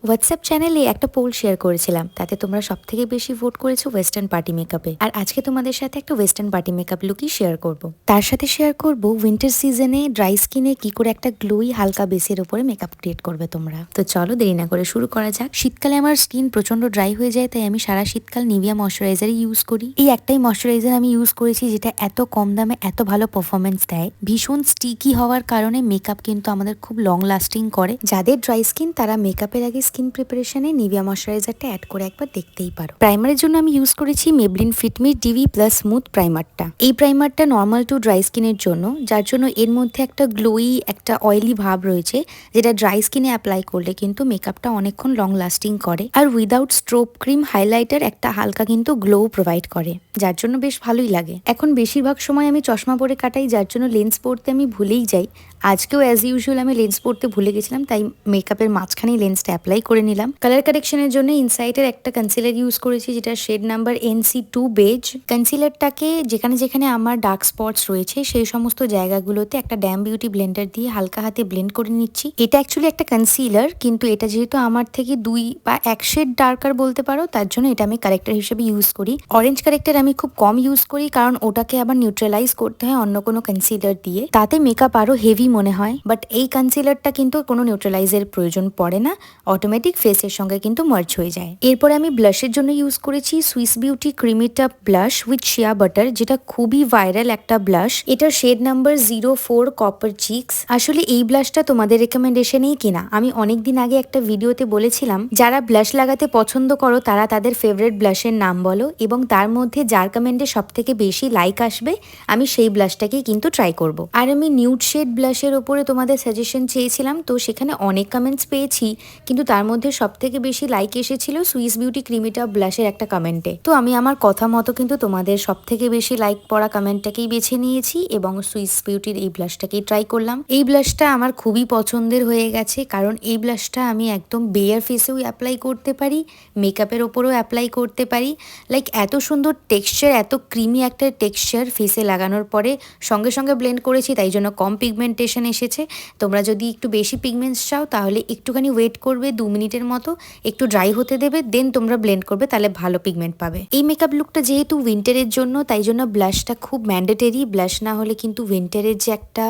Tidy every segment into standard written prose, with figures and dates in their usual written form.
WhatsApp চ্যানেলে একটা pole share করেছিলাম, তাতে তোমরা সব থেকে বেশি ভোট করেছো ওয়েস্টার্ন পার্টি মেকআপে। আর আজকে তোমাদের সাথে একটা ওয়েস্টার্ন পার্টি মেকআপ লুকই শেয়ার করব। তার সাথে শেয়ার করব উইন্টার সিজনে ড্রাই স্কিনে কি করে একটা গ্লোই হালকা বেসের উপরে মেকআপ ক্রিয়েট করবে তোমরা। তো চলো দেরি না করে শুরু করা যাক। শীতকালে আমার স্কিন প্রচন্ড ড্রাই হয়ে যায়, তাই আমি সারা শীতকাল নিভিয়া ময়শ্চারাইজারই ইউজ করি। এই একটাই ময়শ্চারাইজার আমি ইউজ করেছি যেটা এত কম দামে এত ভালো পারফরমেন্স দেয়। ভীষণ স্টিকি হওয়ার কারণে মেকআপ কিন্তু আমাদের খুব লং লাস্টিং করে। যাদের ড্রাই স্কিন তারা মেকআপের আগে স্কিন প্রিপারেশনে নিভিয়া ময়শ্চারাইজারটা অ্যাড করে একবার দেখতেই পারো। প্রাইমারের জন্য আমি ইউজ করেছি Maybelline Fit Me dewy plus smooth প্রাইমারটা। এই প্রাইমারটা নর্মাল টু ড্রাই স্কিনের জন্য, যার জন্য এর মধ্যে একটা গ্লোই একটা অয়েলি ভাব রয়েছে, যেটা ড্রাই স্কিনে অ্যাপ্লাই করলে কিন্তু মেকআপটা অনেকক্ষণ লং লাস্টিং করে। আর উইদাউট স্ট্রোব ক্রিম হাইলাইটার একটা হালকা কিন্তু গ্লো প্রোভাইড করে, যার জন্য বেশ ভালোই লাগে। এখন বেশিরভাগ সময় আমি চশমা পরে কাটাই, যার জন্য লেন্স পরতে আমি ভুলেই যাই। আজকেও অ্যাজ ইউজুয়াল আমি লেন্স পরতে ভুলে গেছিলাম, তাই মেকআপের মাঝখানেই লেন্সটা অ্যাপ্লাই করে নিলাম। কালার কারেকশনের জন্য ইনসাইটের একটা কনসিলার ইউজ করেছি, যেটা শেড নাম্বার NC2 বেজ। কনসিলারটাকে যেখানে যেখানে আমার ডার্ক স্পটস রয়েছে সেই সমস্ত জায়গাগুলোতে একটা ড্যাম বিউটি ব্লেন্ডার দিয়ে হালকা হাতে ব্লেন্ড করে নিচ্ছি। এটা অ্যাকচুয়ালি একটা কনসিলার, কিন্তু এটা যেহেতু আমার থেকে 2 বা 1 শেড ডার্কার বলতে পারো, তার জন্য এটা আমি কারেক্টার হিসেবে ইউজ করি। অরেঞ্জ কারেক্টার আমি খুব কম ইউজ করি, কারণ ওটাকে আবার নিউট্রালাইজ করতে হয় অন্য কোনো কনসিলার দিয়ে, তাতে মেকআপ আরো হেভি মনে হয়। বাট এই কনসিলারটা কিন্তু কোনো নিউট্রালাইজের প্রয়োজন পড়ে না, অটোমেটিক ফেসের সঙ্গে কিন্তু মার্জ হয়ে যায়। এরপরে আমি ব্লাশের জন্য ইউজ করেছি সুইস বিউটি ক্রিমি টাপ ব্লাশ উইথ শিয়া বাটার, যেটা খুবই ভাইরাল একটা ব্লাশ। এটার শেড নাম্বার 04 কপার চিক্স। আসলে এই ব্লাশটা তোমাদের রেকমেন্ডেশনেই কিনা। আমি অনেকদিন আগে একটা ভিডিওতে বলেছিলাম যারা ব্লাশ লাগাতে পছন্দ করো তারা তাদের ফেভারিট ব্লাশের নাম বলো, এবং তার মধ্যে যার কমেন্টে সব থেকে বেশি লাইক আসবে আমি সেই ব্লাশটাকেই কিন্তু ট্রাই করব। আর আমি নিউড শেড ব্লাশের ওপরে তোমাদের সাজেশন চেয়েছিলাম, তো সেখানে অনেক কমেন্টস পেয়েছি, কিন্তু তার মধ্যে সব থেকে বেশি লাইক এসেছিল সুইস বিউটি ক্রিমিটা ব্লাশের একটা কমেন্টে। তো আমি আমার কথা মতো কিন্তু তোমাদের সব থেকে বেশি লাইক পড়া কমেন্টটাকেই বেছে নিয়েছি এবং সুইস বিউটির এই ব্লাশটাকেই ট্রাই করলাম। এই ব্লাশটা আমার খুবই পছন্দের হয়ে গেছে, কারণ এই ব্লাশটা আমি একদম বেয়ার ফেসেও অ্যাপ্লাই করতে পারি, মেকআপের ওপরেও অ্যাপ্লাই করতে পারি। লাইক এত সুন্দর টেক্সচার, এত ক্রিমি একটা টেক্সচার ফেসে লাগানোর পরে সঙ্গে সঙ্গে ব্লেন্ড করেছি, তাই জন্য কম পিগমেন্টেশন এসেছে। তোমরা যদি একটু বেশি পিগমেন্টস চাও তাহলে একটুখানি ওয়েট করবে 2 মিনিটের মতো, একটু ড্রাই হতে দেবে, দেন তোমরা ব্লেন্ড করবে, তাহলে ভালো পিগমেন্ট পাবে। এই মেকআপ লুকটা যেহেতু উইন্টারের জন্য, তাই জন্য ব্লাশটা খুব ম্যান্ডেটরি। ব্লাশ না হলে কিন্তু উইন্টারের যে একটা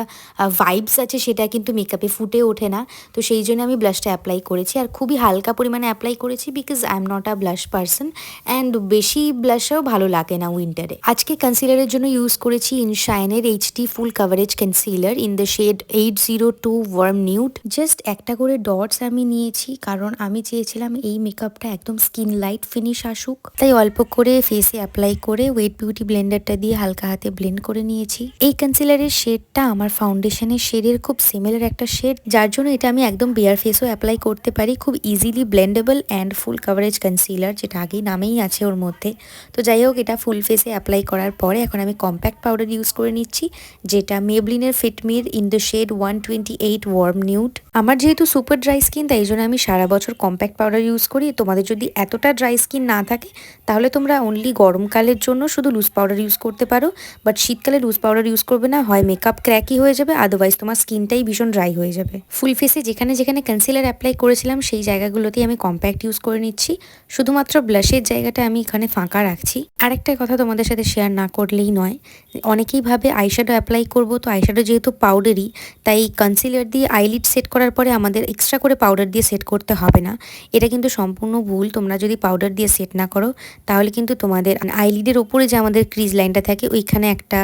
ভাইবস আছে সেটা কিন্তু মেকআপে ফুটে ওঠে না। তো সেই জন্য আমি ব্লাশটা অ্যাপ্লাই করেছি, আর খুবই হালকা পরিমাণে অ্যাপ্লাই করেছি, because I am not a blush person, and বেশি ব্লাশও ভালো লাগে না উইন্টারে। আজকে কনসিলারের জন্য ইউজ করেছি ইনশাইনের HD full coverage concealer in the shade 802 warm nude. Just একটা করে ডটস আমি নিয়েছি, কারণ আমি চেয়েছিলাম এই মেকআপটা একদম স্কিন লাইট ফিনিশ আসুক, তাই অল্প করে ফেসে অ্যাপ্লাই করে ওয়েট বিউটি ব্লেন্ডারটা দিয়ে হালকা হাতে ব্লেন্ড করে নিয়েছি। এই কনসিলারের শেডটা আমার ফাউন্ডেশনের শেডের খুব সিমিলার একটা শেড, যার জন্য এটা আমি একদম বেয়ার ফেসও অ্যাপ্লাই করতে পারি। খুব easily blendable and full coverage concealer, যেটা আগেই নামেই আছে ওর মধ্যে। তো যাই হোক, এটা ফুল ফেসে অ্যাপ্লাই করার পরে এখন আমি কম্প্যাক্ট পাউডার ইউজ করে নিচ্ছি, যেটা মেবলিনের ফিটমির in the shade 128 warm nude. আমার যেহেতু সুপার ড্রাই স্কিন, তাই জন্য আমি সারা বছর কম্প্যাক্ট পাউডার ইউজ করি। তোমাদের যদি এতটা ড্রাই স্কিন না থাকে তাহলে তোমরা অনলি গরমকালের জন্য শুধু লুজ পাউডার ইউজ করতে পারো, বাট শীতকালে লুজ পাউডার ইউজ করবে না, হয় মেকআপ ক্র্যাকি হয়ে যাবে, আদারওয়াইজ তোমার স্কিনটাই ভীষণ ড্রাই হয়ে যাবে। ফুল ফেসে যেখানে যেখানে কনসিলার অ্যাপ্লাই করেছিলাম সেই জায়গাগুলোতেই আমি কম্প্যাক্ট ইউজ করে নিচ্ছি, শুধুমাত্র ব্লাশের জায়গাটা আমি এখানে ফাঁকা রাখছি। আরেকটা কথা তোমাদের সাথে শেয়ার না করলেই নয়, অনেকেই ভাবে আইশ্যাডো অ্যাপ্লাই করবো, তো আইশ্যাডো যেহেতু পাউডারই, তাই কনসিলার দিয়ে আইলিড সেট করার পরে আমাদের এক্সট্রা করে পাউডার দিয়ে সেট করতে হবে না। এটা কিন্তু সম্পূর্ণ ভুল। তোমরা যদি পাউডার দিয়ে সেট না করো তাহলে কিন্তু তোমাদের আইলিডের ওপরে যে আমাদের ক্রিজ লাইনটা থাকে ওইখানে একটা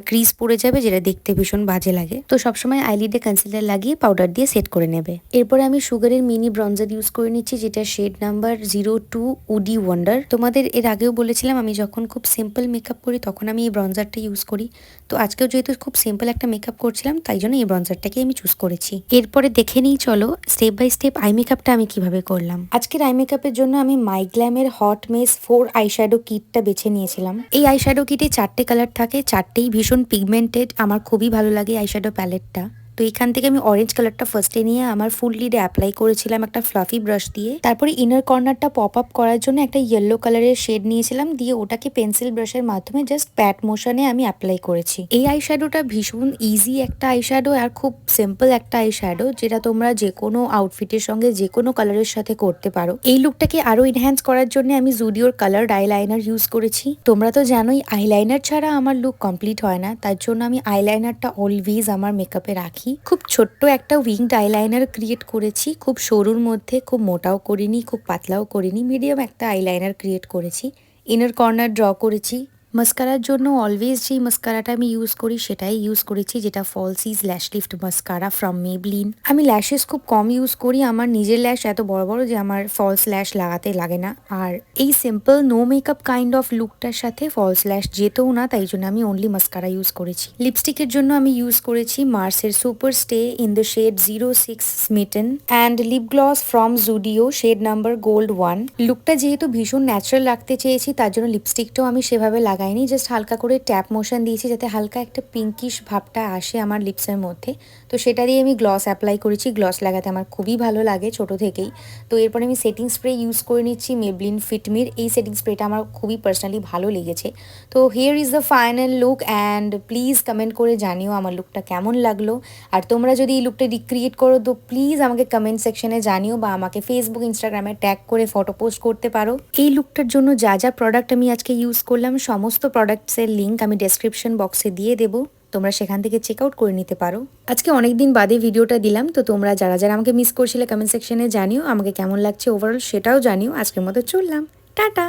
ক্রিজ পড়ে যাবে, যেটা দেখতে ভীষণ বাজে লাগে। তো সবসময় আইলিডে কনসিলার লাগিয়ে পাউডার দিয়ে সেট করে নেবে। এরপরে আমি সুগারের মিনি ব্রঞ্জার ইউজ করে নিচ্ছি, যেটা শেড নাম্বার 02 উডি ওয়ান্ডার। তোমাদের এর আগেও বলেছিলাম আমি যখন খুব সিম্পল মেকআপ করি তখন আমি এই ব্রঞ্জারটা ইউজ করি। তো আজকেও যেহেতু খুব সিম্পল একটা মেকআপ করছিলাম, তাই জন্য এই ব্রঞ্জারটাকে আমি চুজ করেছি। এরপরে দেখে নিই চলো স্টেপ বাই স্টেপ আই মেকআপটা আমি কিভাবে করলাম। আজকের আই মেকআপের জন্য আমি মাইগ্ল্যামের হট মেস 4 আইশ্যাডো কিটটা বেছে নিয়েছিলাম। এই আইশ্যাডো কিটে 4টে কালার থাকে, 4টেই ভীষণ পিগমেন্টেড। আমার খুবই ভালো লাগে আইশ্যাডো প্যালেটটা। তো এখান থেকে আমি অরেঞ্জ কালারটা ফার্স্টে নিয়ে আমার ফুল লিডে অ্যাপ্লাই করেছিলাম একটা ফ্লাফি ব্রাশ দিয়ে। তারপরে ইনার কর্নারটা পপ আপ করার জন্য একটা ইয়েলো কালারের শেড নিয়েছিলাম, দিয়ে ওটাকে পেন্সিল ব্রাশের মাধ্যমে জাস্ট প্যাট মোশনে আমি অ্যাপ্লাই করেছি। এই আইশ্যাডোটা ভীষণ ইজি একটা আইশ্যাডো আর খুব সিম্পল একটা আইশ্যাডো, যেটা তোমরা যে কোনো আউটফিটের সঙ্গে যে কোনো কালারের সাথে করতে পারো। এই লুকটাকে আরো এনহ্যান্স করার জন্য আমি জুডিওর কালারড আইলাইনার ইউজ করেছি। তোমরা তো জানোই আইলাইনার ছাড়া আমার লুক কমপ্লিট হয় না, তার জন্য আমি আইলাইনারটা অলওয়েজ আমার মেকআপে রাখি। খুব ছোট্ট একটা উইংড আইলাইনার ক্রিয়েট করেছি, খুব সরুর মধ্যে, খুব মোটাও করিনি, খুব পাতলাও করিনি, মিডিয়াম একটা আইলাইনার ক্রিয়েট করেছি। ইনার কর্নার ড্র করেছি। মাস্কারার জন্য অলওয়েজ যেই মাস্কারাটা আমি ইউজ করি সেটাই ইউজ করেছি, যেটা ফলসিজ ল্যাশ লিফট মাস্কারা ফ্রম মেবলিন। আমি ল্যাশেস খুব কম ইউজ করি, আমার নিজের ল্যাশ এত বড় বড় যে আমার ফলস ল্যাশ লাগাতে লাগে না। আর এই simple no makeup kind of লুকটার সাথে ফলস ল্যাশ যেতেও না, তাই জন্য আমি অনলি মাস্কারা ইউজ করেছি। লিপস্টিকের জন্য আমি ইউজ করেছি মার্সের super stay in the shade 06 smitten and lip gloss from Zudio shade number gold 1। লুকটা যেহেতু ভীষণ ন্যাচারাল রাখতে চেয়েছি, তার জন্য লিপস্টিকটাও আমি সেভাবে লাগাইনি, জাস্ট হালকা করে ট্যাপ মোশন দিয়েছি যাতে হালকা একটা পিঙ্কিশ ভাবটা আসে আমার লিপসের মধ্যে। তো সেটা দিয়ে আমি গ্লস অ্যাপ্লাই করেছি। গ্লস লাগাতে আমার খুবই ভালো লাগে ছোট থেকেই। তো এরপর আমি সেটিং স্প্রে ইউজ করে নিচ্ছি মেবলিন ফিটমির। এই সেটিং স্প্রেটা আমার খুবই পার্সোনালি ভালো লেগেছে। তো here is the final look and please comment করে জানিও আমার লুকটা কেমন লাগলো। আর তোমরা যদি এই লুকটা রিক্রিয়েট করো তো প্লিজ আমাকে কমেন্ট সেকশনে জানিও, বা আমাকে ফেসবুক ইনস্টাগ্রামে ট্যাগ করে ফটো পোস্ট করতে পারো। এই লুকটার জন্য যা যা প্রোডাক্ট আমি আজকে ইউজ করলাম সমস্ত প্রোডাক্টসের লিঙ্ক আমি ডেসক্রিপশন বক্সে দিয়ে দেবো, তোমরা সেখান থেকে চেক আউট করে নিতে পারো। আজকে অনেকদিন বাদে ভিডিওটা দিলাম, তো তোমরা যারা যারা আমাকে মিস করছিলে কমেন্ট সেকশনে জানিও, আমাকে কেমন লাগছে ওভারঅল সেটাও জানিও। আজকের মতো চললাম, টাটা।